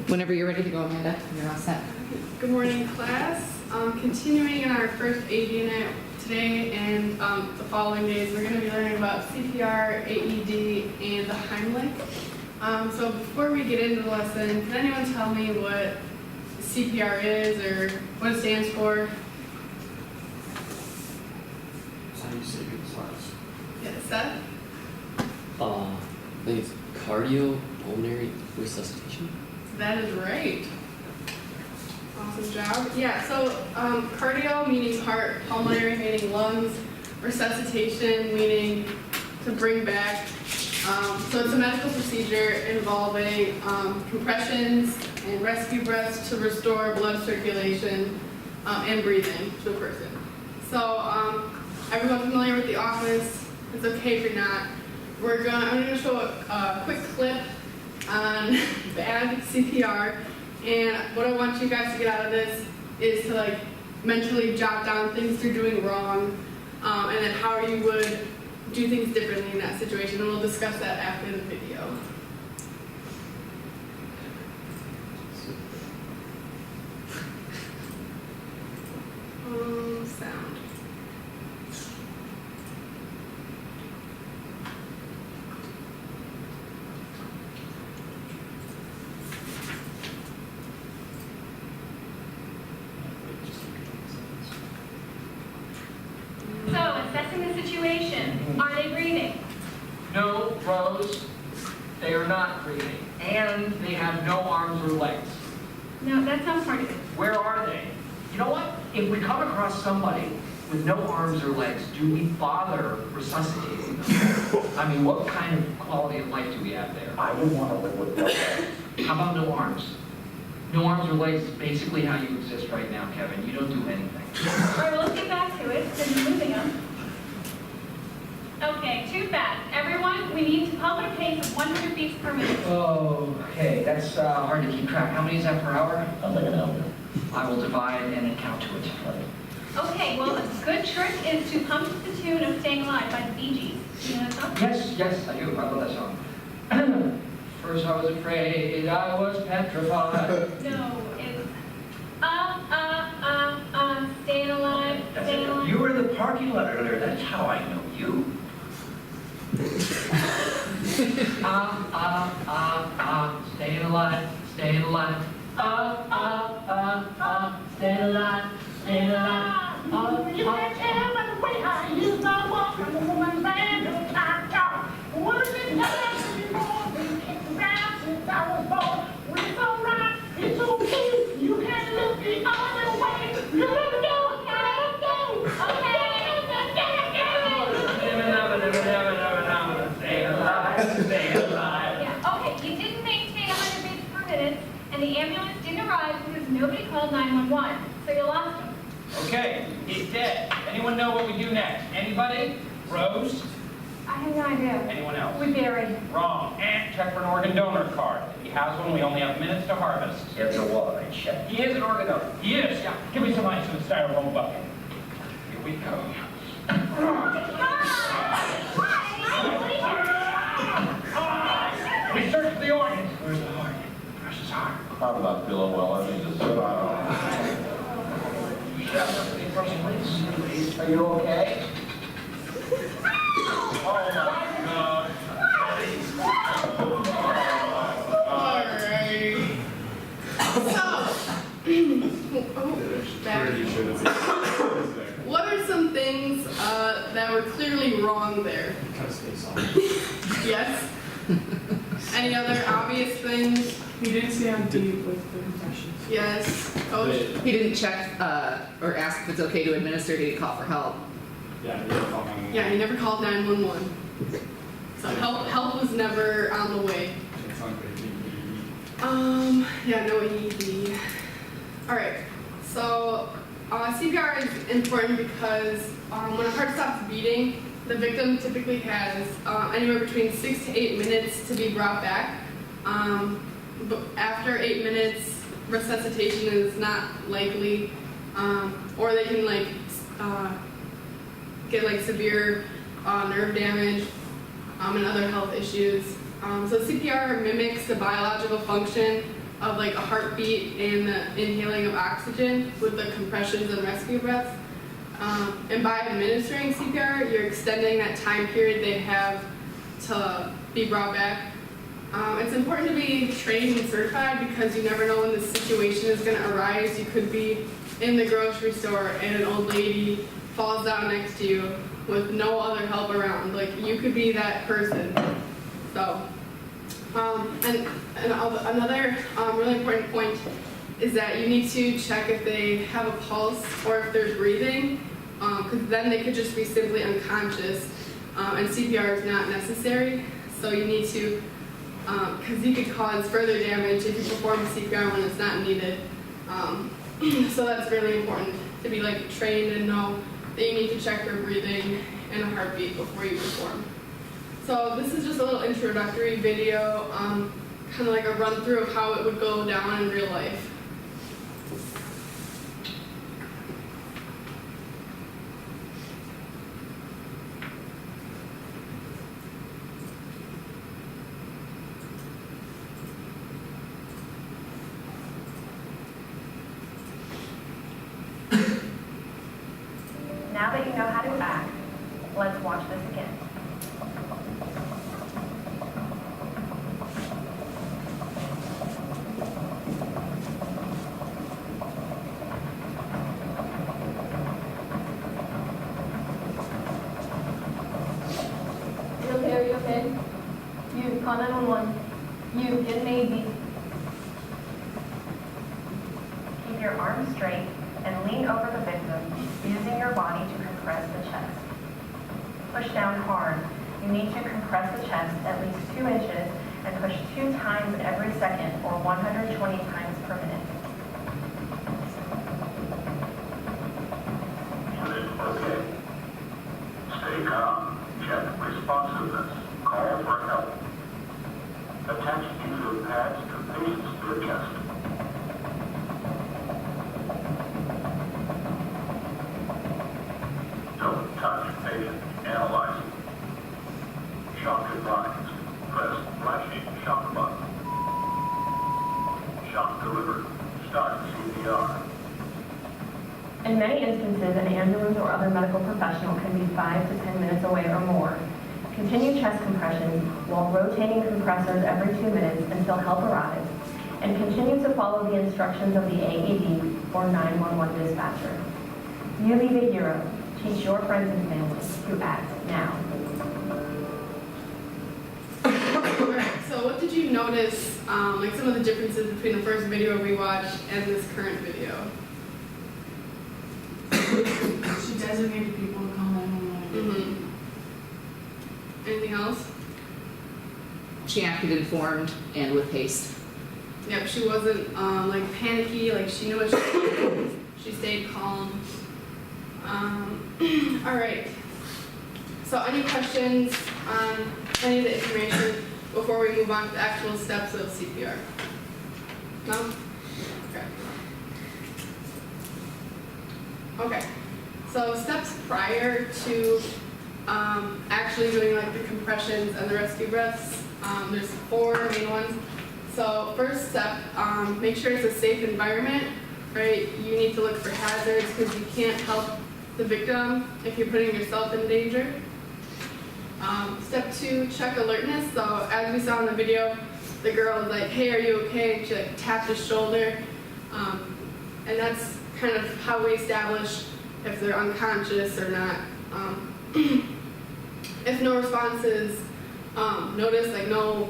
Whenever you're ready to go, Amanda, you're all set. Good morning, class. Continuing in our first aid unit today and the following days, we're going to be learning about CPR, AED, and the Heimlich. So before we get into the lesson, can anyone tell me what CPR is or what it stands for? That's how you say good class. Yeah, Seth? I think it's cardiopulmonary resuscitation. That is right. Awesome job. Yeah, so cardio meaning heart, pulmonary meaning lungs, resuscitation meaning to bring back. So it's a medical procedure involving compressions and rescue breaths to restore blood circulation and breathing to a person. So everyone familiar with The Office? It's okay if you're not. I'm going to show a quick clip on bad CPR, and what I want you guys to get out of this is to like mentally jot down things you're doing wrong, and then how you would do things differently in that situation, and we'll discuss that after the video. Sound. So, assessing the situation, are they breathing? No, Rose, they are not breathing. And they have no arms or legs. No, that's not part of it. Where are they? You know what? If we come across somebody with no arms or legs, do we bother resuscitating them? I mean, what kind of quality of life do we have there? I would want to live with no. How about no arms? No arms or legs is basically how you exist right now, Kevin. You don't do anything. All right, well, let's get back to it, because you're moving on. Okay, too fast. Everyone, we need to pump at a pace of 100 beats per minute. Okay, that's hard to keep track. How many is that per hour? I'm like an elder. I will divide and then count to it. Okay, well, a good trick is to pump to the tune of Staying Alive by the Bee Gees. Do you know that song? Yes, I do. I love that song. First I was afraid, I was petrified. No, it's Staying Alive, Staying Alive. You were in the parking lot earlier. That's how I know you. Staying alive, staying alive. Staying alive, staying alive. You can't tell by the way I use my walk. I'm a woman man, no time talk. Words in time anymore. Been kicked around since I was born. When it's alright, it's okay. You can't look the other way. You never know what I do. Okay. Stay alive, stay alive. Yeah, okay, you didn't maintain 100 beats per minute, and the ambulance didn't arrive because nobody called 911, so you lost them. Okay, he's dead. Anyone know what we do next? Anybody? Rose? I have no idea. Anyone else? We bury. Wrong. And check for an organ donor card. If he has one, we only have minutes to harvest. It's a what? I check. He is an organ donor. He is, yeah. Give me some ice in the styrofoam bucket. Here we go. We searched the organs. Where's the heart? Precious heart. How about Bill Well? I mean, just sit on. Are you okay? Oh my God. Alrighty. What are some things that were clearly wrong there? Kind of space on. Yes? Any other obvious things? He didn't say how deep with the confessions. Yes. Coach? He didn't check or ask if it's okay to administer. Did he call for help? Yeah, you're calling. Yeah, he never called 911. So help was never on the way. It's on great. Yeah, no ED. Alright, so CPR is important because when a heart stops beating, the victim typically has anywhere between 6 to 8 minutes to be brought back. But after 8 minutes, resuscitation is not likely, or they can get severe nerve damage and other health issues. So CPR mimics the biological function of like a heartbeat and the inhaling of oxygen with the compressions and rescue breaths. And by administering CPR, you're extending that time period they have to be brought back. It's important to be trained and certified because you never know when the situation is going to arise. You could be in the grocery store and an old lady falls down next to you with no other help around. Like, you could be that person. So, another really important point is that you need to check if they have a pulse or if they're breathing, because then they could just be simply unconscious, and CPR is not necessary. So you need to, because you could cause further damage if you perform CPR when it's not needed. So that's really important to be like trained and know that you need to check their breathing and a heartbeat before you perform. So this is just a little introductory video, kind of like a run through of how it would go down in real life. Now that you know how to act, let's watch this again. You okay? Are you okay? You, call 911. You, get an AED. Keep your arms straight and lean over the victim, using your body to compress the chest. Push down hard. You need to compress the chest at least 2 inches and push 2 times every second or 120 times per minute. Okay. Stay calm. Check responsiveness. Call for help. Attach user pads to patient's bare chest. Don't touch patient. Analyze. Shock advised. Press flashing shock button. Shock delivered. Start CPR. In many instances, an ambulance or other medical professional can be 5 to 10 minutes away or more. Continue chest compressions while rotating compressors every 2 minutes until help arrives, and continue to follow the instructions of the AED or 911 dispatcher. You leave a hero. Teach your friends and family to act now. Alright, so what did you notice, like some of the differences between the first video we watched and this current video? She designated people to call 911. Anything else? She acted informed and with haste. Yep, she wasn't like panicky, like she knew what she was doing. She stayed calm. Alright. So any questions on any of the information before we move on to the actual steps of CPR? No? Okay. Okay. So steps prior to actually doing like the compressions and the rescue breaths, there's 4 main ones. So first step, make sure it's a safe environment, right? You need to look for hazards because you can't help the victim if you're putting yourself in danger. Step 2, check alertness. So as we saw in the video, the girl was like, hey, are you okay? And she like tapped his shoulder. And that's kind of how we establish if they're unconscious or not. If no responses, notice like no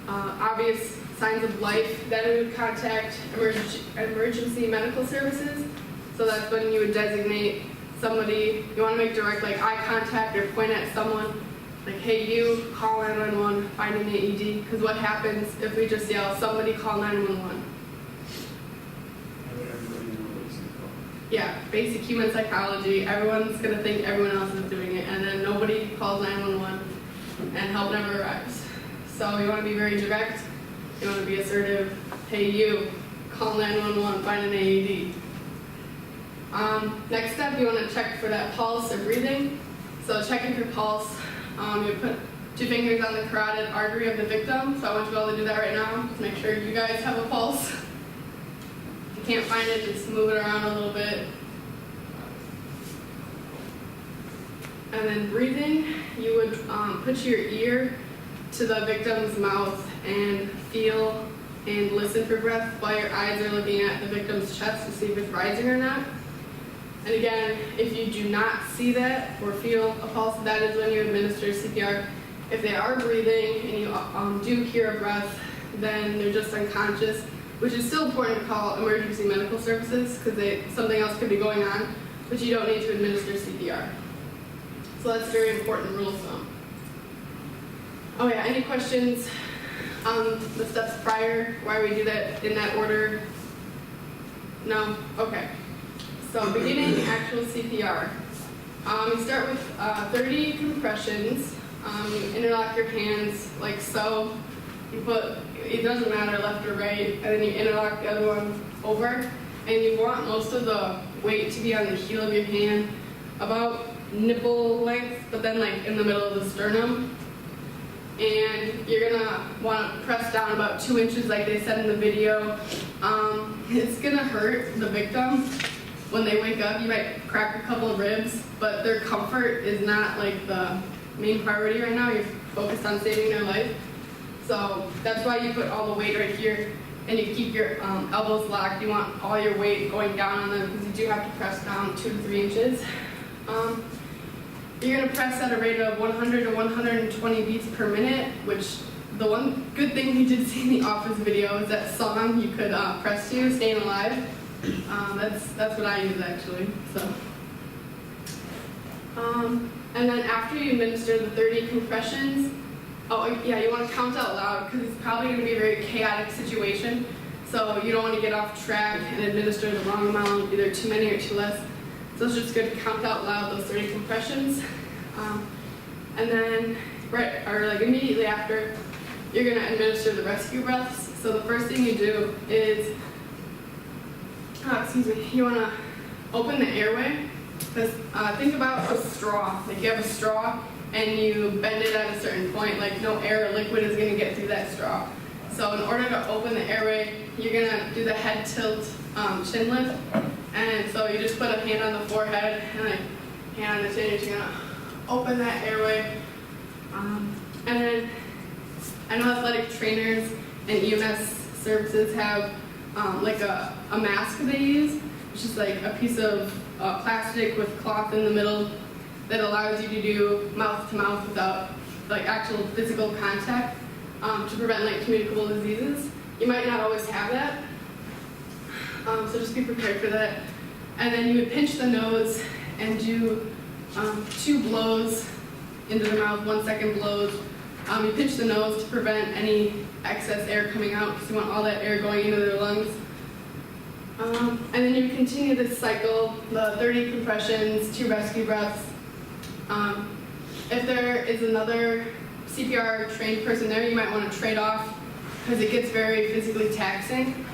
obvious signs of life, then we would contact emergency medical services. So that's when you would designate somebody. You want to make direct like eye contact or point at someone. Like, hey, you, call 911, find an AED. Because what happens if we just yell, somebody call 911? Everybody knows. Yeah, basic human psychology. Everyone's going to think everyone else is doing it, and then nobody calls 911, and help never arrives. So you want to be very direct. You want to be assertive. Hey, you, call 911, find an AED. Next step, you want to check for that pulse or breathing. So checking for pulse, you put 2 fingers on the carotid artery of the victim. So I want you all to do that right now. Just make sure you guys have a pulse. If you can't find it, just move it around a little bit. And then breathing, you would put your ear to the victim's mouth and feel and listen for breath while your eyes are looking at the victim's chest to see if it's rising or not. And again, if you do not see that or feel a pulse, that is when you administer CPR. If they are breathing and you do hear a breath, then they're just unconscious, which is still important to call emergency medical services because something else could be going on, but you don't need to administer CPR. So that's a very important rule of thumb. Oh yeah, any questions on the steps prior, why we do that in that order? No? Okay. So beginning actual CPR. You start with 30 compressions. You interlock your hands like so. You put, it doesn't matter left or right, and then you interlock the other one over. And you want most of the weight to be on the heel of your hand, about nipple length, but then like in the middle of the sternum. And you're gonna want to press down about 2 inches like they said in the video. It's gonna hurt the victim when they wake up. You might crack a couple of ribs, but their comfort is not like the main priority right now. You're focused on saving their life. So that's why you put all the weight right here and you keep your elbows locked. You want all your weight going down on them because you do have to press down 2 to 3 inches. You're going to press at a rate of 100 to 120 beats per minute, which the one good thing we did see in the Office video is that song you could press to, Staying Alive. That's what I use actually. So, and then after you administer the 30 compressions, oh yeah, you want to count out loud because it's probably going to be a very chaotic situation. So you don't want to get off track and administer the wrong amount, either too many or too less. So it's just good to count out loud those 30 compressions. And then, immediately after, you're going to administer the rescue breaths. So the first thing you do is, you want to open the airway. Because think about a straw. Like you have a straw and you bend it at a certain point, like no air or liquid is going to get through that straw. So in order to open the airway, you're going to do the head tilt chin lift. And so you just put a hand on the forehead and a hand on the chin. You're just going to open that airway. And then I know athletic trainers and EMS services have like a mask they use, which is like a piece of plastic with cloth in the middle that allows you to do mouth to mouth without like actual physical contact to prevent like communicable diseases. You might not always have that, so just be prepared for that. And then you would pinch the nose and do 2 blows into the mouth, 1 second blows. You pinch the nose to prevent any excess air coming out because you want all that air going into their lungs. And then you continue this cycle, the 30 compressions, 2 rescue breaths. If there is another CPR trained person there, you might want to trade off because it gets very physically taxing.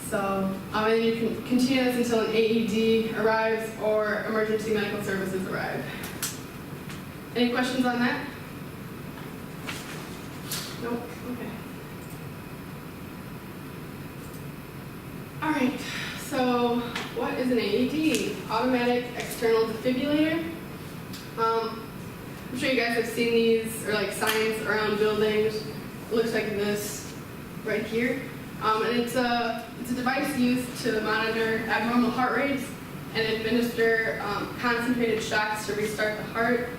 So, and then you can continue this until an AED arrives or emergency medical services arrive. Any questions on that? Nope, okay. All right, so what is an AED? Automatic external defibrillator. I'm sure you guys have seen these or like signs around buildings. It looks like this right here. And it's a device used to monitor abnormal heart rates and administer concentrated shocks to restart the heart.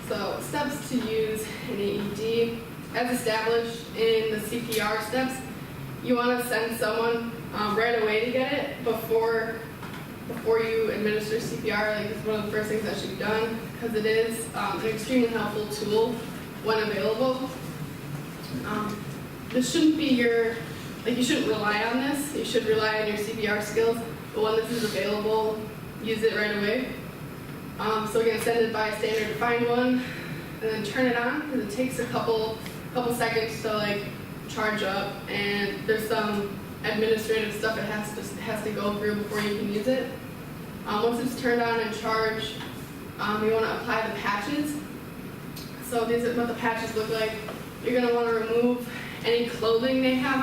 So steps to use an AED. As established in the CPR steps, you want to send someone right away to get it before you administer CPR. Like it's one of the first things that should be done because it is an extremely helpful tool when available. This shouldn't be you shouldn't rely on this. You should rely on your CPR skills, but when this is available, use it right away. So again, send it by standard to find one, and then turn it on because it takes a couple seconds to like charge up, and there's some administrative stuff it has to go through before you can use it. Once it's turned on and charged, you want to apply the patches. So these are what the patches look like. You're going to want to remove any clothing they have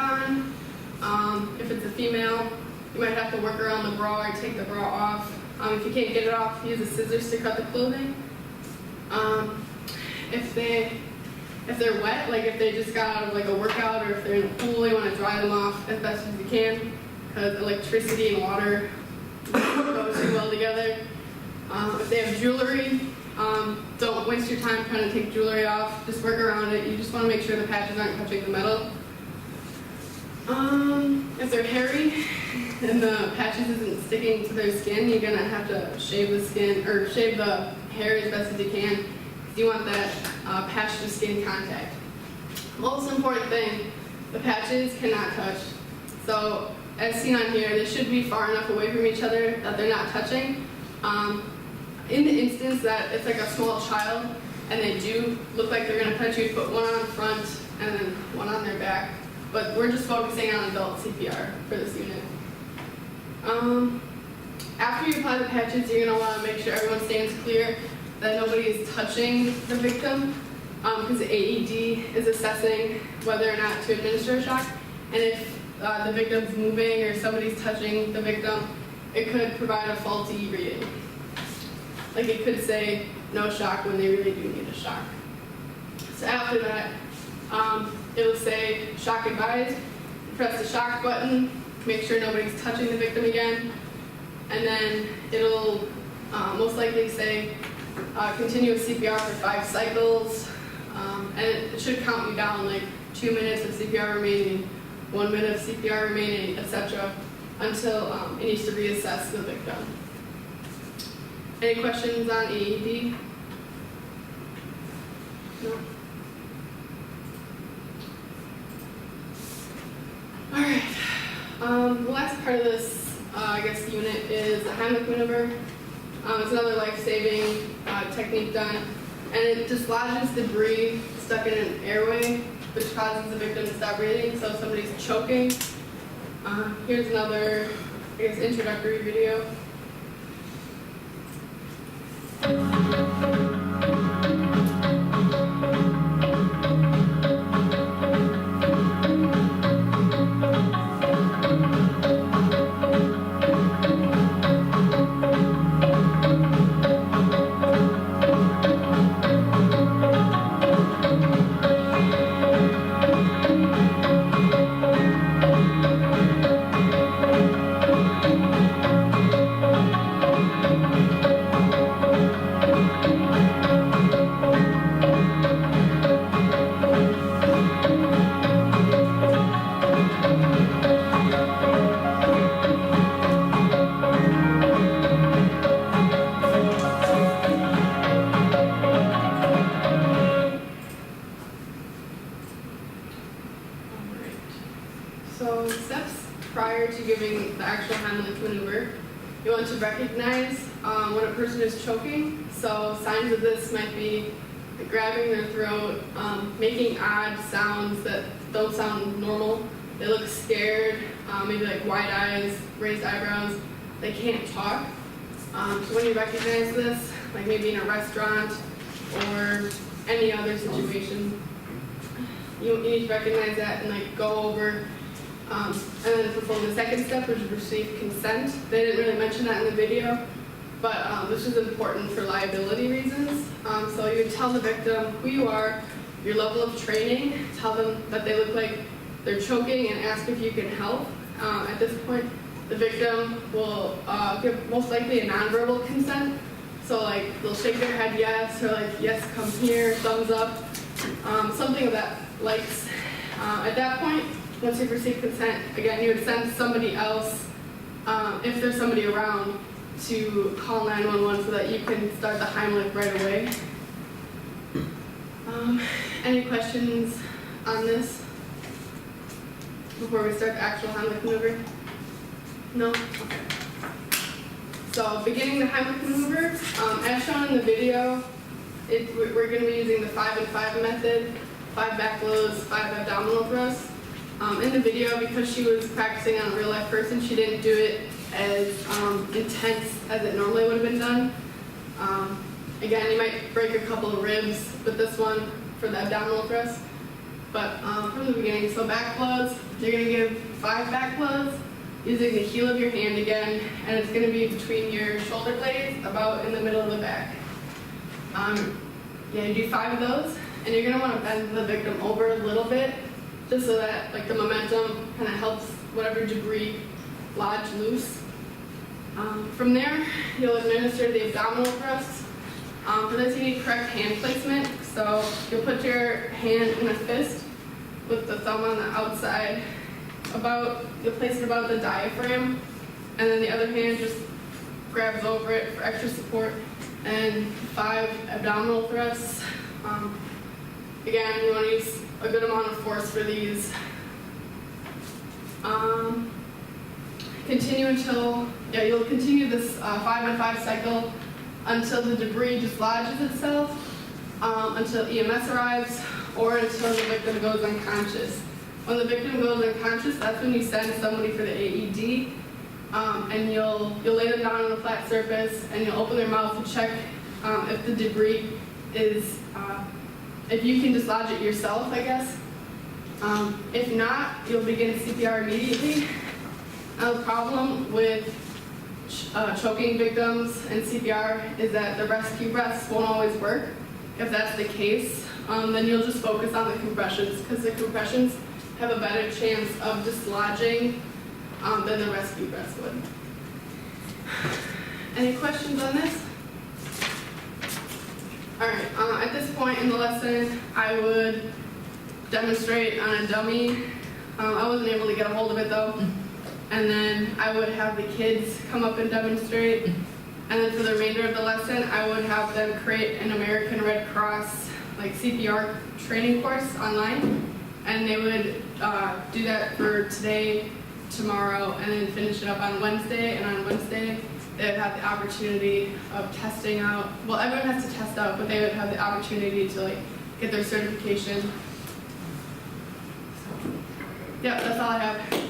on. If it's a female, you might have to work around the bra or take the bra off. If you can't get it off, use the scissors to cut the clothing. If they're wet, like if they just got out of like a workout or if they're in the pool, you want to dry them off as best as you can, because electricity and water go too well together. If they have jewelry, don't waste your time trying to take jewelry off. Just work around it. You just want to make sure the patches aren't touching the metal. If they're hairy and the patches isn't sticking to their skin, you're gonna have to shave the skin or shave the hair as best as you can. You want that patch to skin contact. Most important thing, the patches cannot touch. So as seen on here, they should be far enough away from each other that they're not touching. In the instance that it's like a small child and they do look like they're gonna touch you, put one on the front and then one on their back. But we're just focusing on adult CPR for this unit. After you apply the patches, you're gonna wanna make sure everyone stands clear, that nobody is touching the victim, because the AED is assessing whether or not to administer a shock. And if the victim's moving or somebody's touching the victim, it could provide a faulty reading. Like it could say no shock when they really do need a shock. So after that, it'll say shock advised. Press the shock button, make sure nobody's touching the victim again, and then it'll most likely say continue with CPR for 5 cycles, and it should count you down like 2 minutes of CPR remaining, 1 minute of CPR remaining, etc., until it needs to reassess the victim. Any questions on AED? No? Alright, the last part of this, unit is the Heimlich maneuver. It's another life-saving technique done, and it dislodges debris stuck in an airway, which causes the victim to stop breathing, so if somebody's choking. Here's another, introductory video. So steps prior to giving the actual Heimlich maneuver, you want to recognize when a person is choking. So signs of this might be grabbing their throat, making odd sounds that don't sound normal. They look scared, maybe like wide eyes, raised eyebrows. They can't talk. So when you recognize this, like maybe in a restaurant or any other situation, you need to recognize that and like go over and then perform the second step, which is receive consent. They didn't really mention that in the video, but this is important for liability reasons. So you would tell the victim who you are, your level of training, tell them that they look like they're choking and ask if you can help. At this point, the victim will give most likely a nonverbal consent. So like they'll shake their head yes, or like yes, come here, thumbs up, something of that likes. At that point, once you've received consent, again, you would send somebody else, if there's somebody around, to call 911 so that you can start the Heimlich right away. Any questions on this before we start the actual Heimlich maneuver? No? Okay. So beginning the Heimlich maneuver, as shown in the video, we're going to be using the 5 and 5 method, 5 back blows, 5 abdominal thrusts. In the video, because she was practicing on a real life person, she didn't do it as intense as it normally would have been done. Again, you might break a couple of ribs with this one for the abdominal thrust. But from the beginning, so back blows, you're gonna give 5 back blows using the heel of your hand again, and it's gonna be between your shoulder blades, about in the middle of the back. Yeah, you do 5 of those, and you're gonna wanna bend the victim over a little bit, just so that like the momentum kind of helps whatever debris lodge loose. From there, you'll administer the abdominal thrust. For this, you need correct hand placement. So you'll put your hand in a fist with the thumb on the outside. You'll place it about the diaphragm, and then the other hand just grabs over it for extra support. And 5 abdominal thrusts. Again, you want to use a good amount of force for these. You'll continue this 5-on-5 cycle until the debris just lodges itself, until EMS arrives, or until the victim goes unconscious. When the victim goes unconscious, that's when you send somebody for the AED, and you'll lay them down on a flat surface, and you'll open their mouth and check if the debris is, if you can dislodge it yourself, I guess. If not, you'll begin CPR immediately. Now, the problem with choking victims and CPR is that the rescue breaths won't always work. If that's the case, then you'll just focus on the compressions, because the compressions have a better chance of dislodging than the rescue breaths would. Any questions on this? All right, at this point in the lesson, I would demonstrate on a dummy. I wasn't able to get a hold of it though. And then I would have the kids come up and demonstrate. And then for the remainder of the lesson, I would have them create an American Red Cross like CPR training course online. And they would do that for today, tomorrow, and then finish it up on Wednesday. And on Wednesday, they would have the opportunity of testing out. Well, everyone has to test out, but they would have the opportunity to like get their certification. Yeah, that's all I have.